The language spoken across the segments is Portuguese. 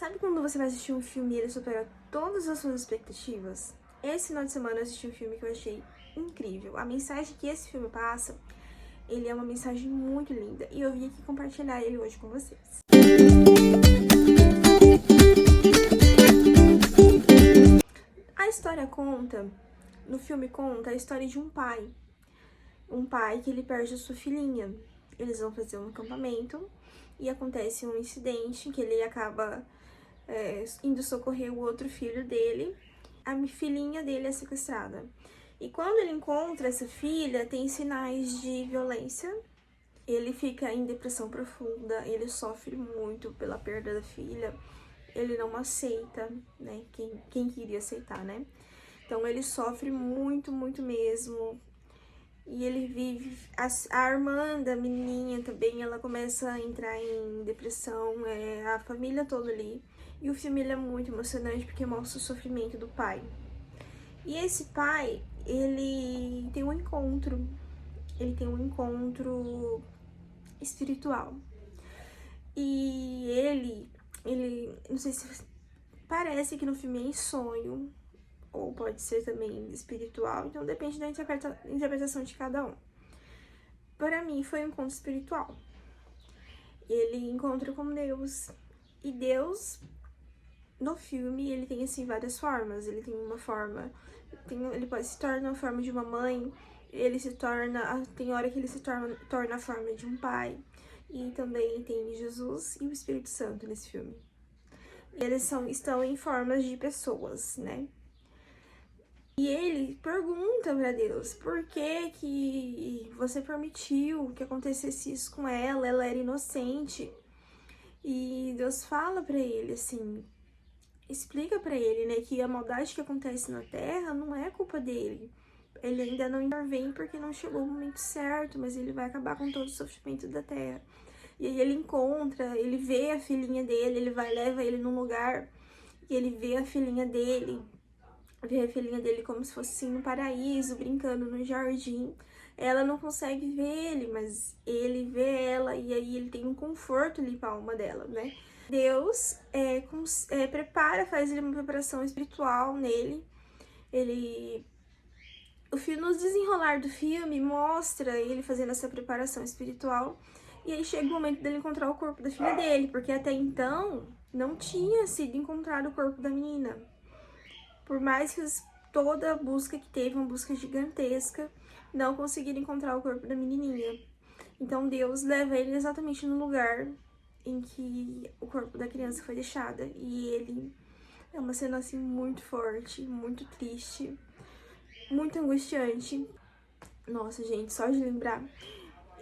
Sabe quando você vai assistir um filme e ele supera todas as suas expectativas? Esse final de semana eu assisti um filme que eu achei incrível. A mensagem que esse filme passa, ele é uma mensagem muito linda e eu vim aqui compartilhar ele hoje com vocês. A história conta, no filme conta a história de um pai que ele perde a sua filhinha. Eles vão fazer um acampamento e acontece um incidente que ele acaba indo socorrer o outro filho dele. A filhinha dele é sequestrada. E quando ele encontra essa filha, tem sinais de violência. Ele fica em depressão profunda, ele sofre muito pela perda da filha. Ele não aceita, né? Quem queria aceitar, né? Então ele sofre muito, muito mesmo. E ele vive... A irmã da menininha também, ela começa a entrar em depressão, a família toda ali. E o filme ele é muito emocionante porque mostra o sofrimento do pai. E esse pai, ele tem um encontro espiritual. E ele, não sei se parece que no filme é em sonho, ou pode ser também espiritual, então depende da interpretação de cada um. Para mim foi um encontro espiritual. Ele encontra com Deus, e Deus, no filme, ele tem assim várias formas. Ele tem uma forma, ele pode se tornar na forma de uma mãe, tem hora que ele se torna a forma de um pai, e também tem Jesus e o Espírito Santo nesse filme. E eles estão em formas de pessoas, né? E ele pergunta pra Deus, por que você permitiu que acontecesse isso com ela? Ela era inocente. E Deus fala pra ele, assim, explica pra ele, né, que a maldade que acontece na Terra não é culpa dele. Ele ainda não intervém porque não chegou o momento certo, mas ele vai acabar com todo o sofrimento da Terra. E aí ele vê a filhinha dele, leva ele num lugar, e ele vê a filhinha dele como se fosse assim, no paraíso, brincando no jardim. Ela não consegue ver ele, mas ele vê ela, e aí ele tem um conforto ali pra alma dela, né? Deus faz uma preparação espiritual nele. No desenrolar do filme, mostra ele fazendo essa preparação espiritual, e aí chega o momento dele encontrar o corpo da filha dele, porque até então não tinha sido encontrado o corpo da menina. Por mais que toda a busca que teve, uma busca gigantesca, não conseguiram encontrar o corpo da menininha. Então Deus leva ele exatamente no lugar em que o corpo da criança foi deixada. E ele é uma cena assim muito forte, muito triste, muito angustiante. Nossa, gente, só de lembrar.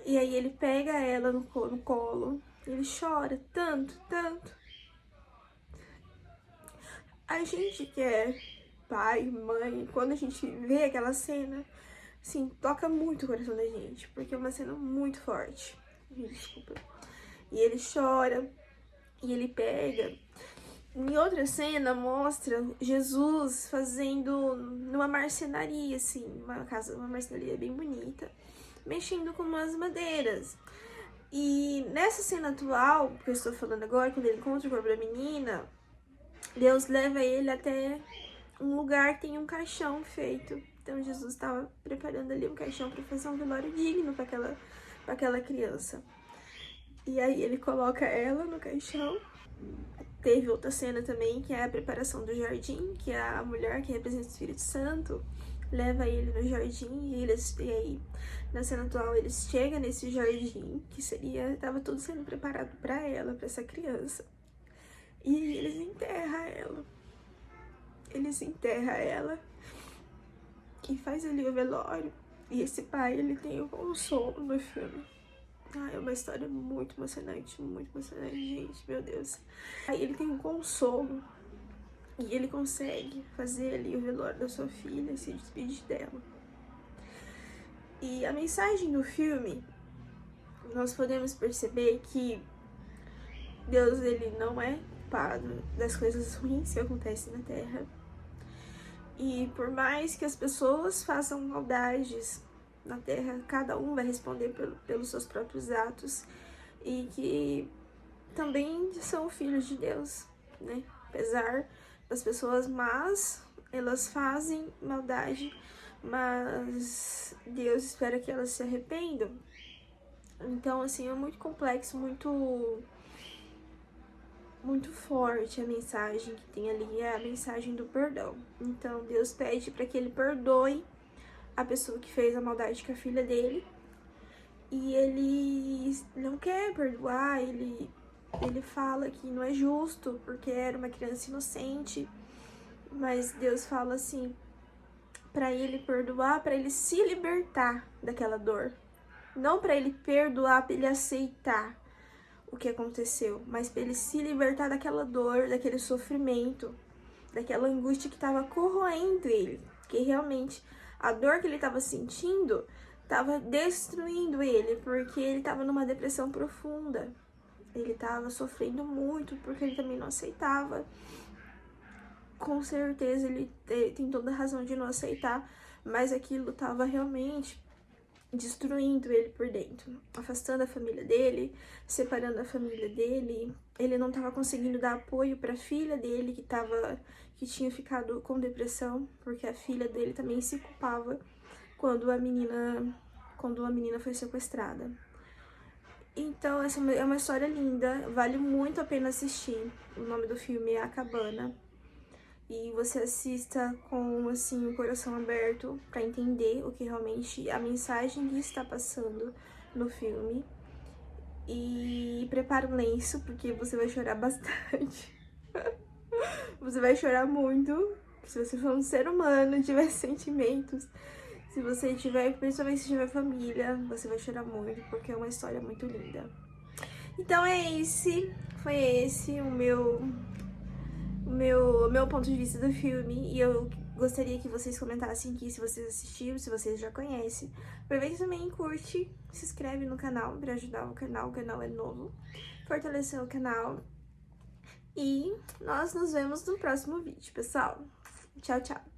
E aí ele pega ela no colo, ele chora tanto, tanto. A gente que é pai, mãe, quando a gente vê aquela cena, assim, toca muito o coração da gente, porque é uma cena muito forte. Desculpa. E ele chora, e ele pega. Em outra cena, mostra Jesus fazendo numa marcenaria, assim, uma marcenaria bem bonita, mexendo com umas madeiras. E nessa cena atual, que eu estou falando agora, quando ele encontra o corpo da menina, Deus leva ele até um lugar que tem um caixão feito. Então Jesus estava preparando ali um caixão para fazer um velório digno para aquela criança. E aí ele coloca ela no caixão. Teve outra cena também, que é a preparação do jardim, que é a mulher que representa o Espírito Santo leva ele no jardim, e aí na cena atual eles chegam nesse jardim, que estava tudo sendo preparado para ela, para essa criança. E eles enterram ela e faz ali o velório. E esse pai, ele tem o consolo no filme. É uma história muito emocionante, gente, meu Deus. Aí ele tem um consolo e ele consegue fazer ali o velório da sua filha e se despedir dela. E a mensagem do filme, nós podemos perceber que Deus, ele não é culpado das coisas ruins que acontecem na Terra. E por mais que as pessoas façam maldades na Terra, cada um vai responder pelos seus próprios atos, e que também são filhos de Deus. né? Apesar das pessoas más, elas fazem maldade, mas Deus espera que elas se arrependam. Então, assim, é muito complexo, muito forte a mensagem que tem ali, é a mensagem do perdão. Então, Deus pede para que ele perdoe a pessoa que fez a maldade com a filha dele. E ele não quer perdoar, ele fala que não é justo, porque era uma criança inocente. Mas Deus fala assim, para ele perdoar, para ele se libertar daquela dor. Não para ele perdoar, para ele aceitar o que aconteceu, mas para ele se libertar daquela dor, daquele sofrimento, daquela angústia que estava corroendo ele, que realmente a dor que ele estava sentindo estava destruindo ele, porque ele estava numa depressão profunda. Ele estava sofrendo muito porque ele também não aceitava. Com certeza ele tem toda a razão de não aceitar, mas aquilo estava realmente destruindo ele por dentro, afastando a família dele, separando a família dele. Ele não estava conseguindo dar apoio para a filha dele que tinha ficado com depressão, porque a filha dele também se culpava quando a menina foi sequestrada. Então, essa é uma história linda, vale muito a pena assistir. O nome do filme é A Cabana. E você assista com, assim, o coração aberto para entender o que realmente, a mensagem que está passando no filme. E prepara um lenço, porque você vai chorar bastante. Você vai chorar muito. Se você for um ser humano, tiver sentimentos, se você tiver, principalmente se tiver família, você vai chorar muito, porque é uma história muito linda. Então foi esse o meu ponto de vista do filme, e eu gostaria que vocês comentassem aqui se vocês assistiram, se vocês já conhecem. Aproveita também, curte, se inscreve no canal para ajudar o canal é novo, fortalecer o canal. E nós nos vemos no próximo vídeo, pessoal. Tchau, tchau!